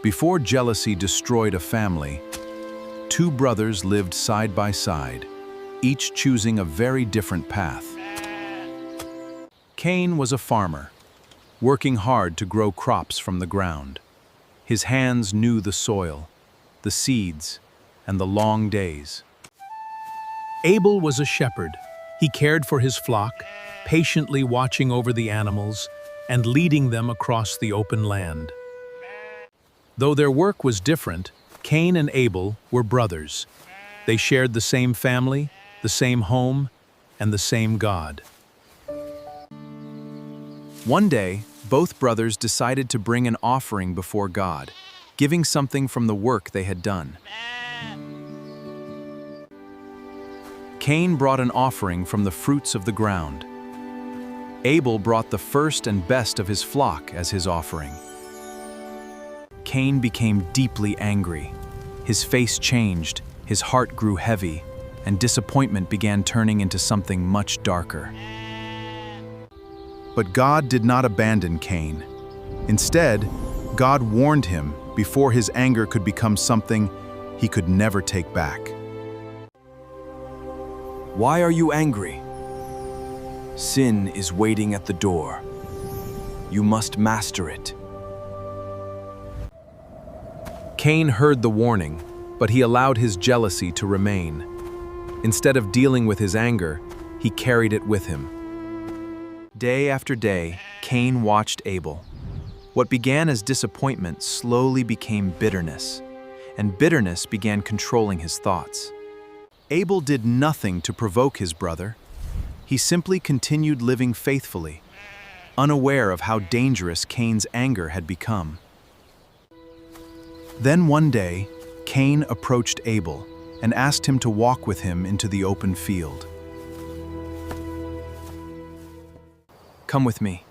Before jealousy destroyed a family, two brothers lived side by side, each choosing a very different path. Cain was a farmer, working hard to grow crops from the ground. His hands knew the soil, the seeds, and the long days. Abel was a shepherd. He cared for his flock, patiently watching over the animals and leading them across the open land. Though their work was different, Cain and Abel were brothers. They shared the same family, the same home, and the same God. One day, both brothers decided to bring an offering before God, giving something from the work they had done. Cain brought an offering from the fruits of the ground. Abel brought the first and best of his flock as his offering. Cain became deeply angry. His face changed, his heart grew heavy, and disappointment began turning into something much darker. But God did not abandon Cain. Instead, God warned him before his anger could become something he could never take back. Why are you angry? Sin is waiting at the door. You must master it. Cain heard the warning, but he allowed his jealousy to remain. Instead of dealing with his anger, he carried it with him. Day after day, Cain watched Abel. What began as disappointment slowly became bitterness, and bitterness began controlling his thoughts. Abel did nothing to provoke his brother. He simply continued living faithfully, unaware of how dangerous Cain's anger had become. Then one day, Cain approached Abel and asked him to walk with him into the open field. Come with me.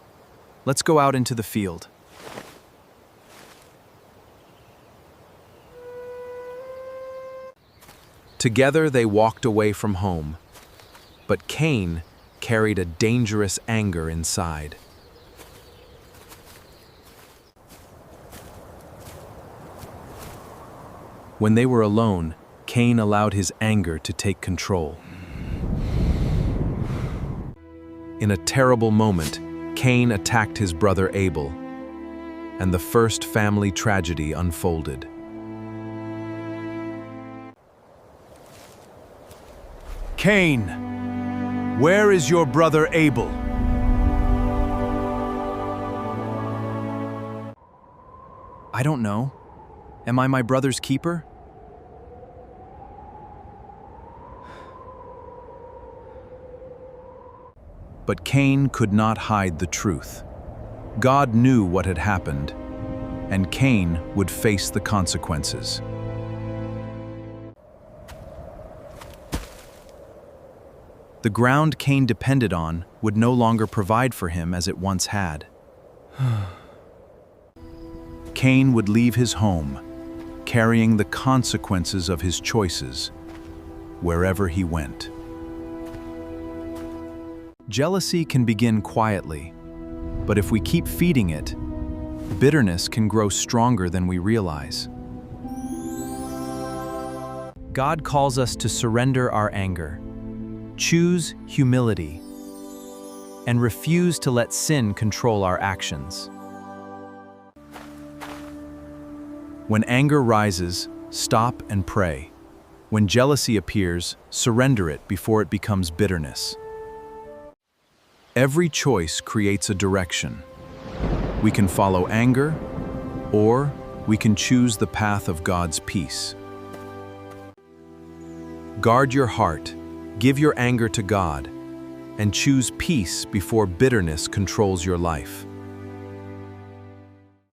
Let's go out into the field. Together they walked away from home, but Cain carried a dangerous anger inside. When they were alone, Cain allowed his anger to take control. In a terrible moment, Cain attacked his brother Abel, and the first family tragedy unfolded. Cain, where is your brother Abel? I don't know. Am I my brother's keeper? But Cain could not hide the truth. God knew what had happened, and Cain would face the consequences. The ground Cain depended on would no longer provide for him as it once had. Cain would leave his home, carrying the consequences of his choices wherever he went. Jealousy can begin quietly, but if we keep feeding it, bitterness can grow stronger than we realize. God calls us to surrender our anger, choose humility, and refuse to let sin control our actions. When anger rises, stop and pray. When jealousy appears, surrender it before it becomes bitterness. Every choice creates a direction. We can follow anger, or we can choose the path of God's peace. Guard your heart, give your anger to God, and choose peace before bitterness controls your life.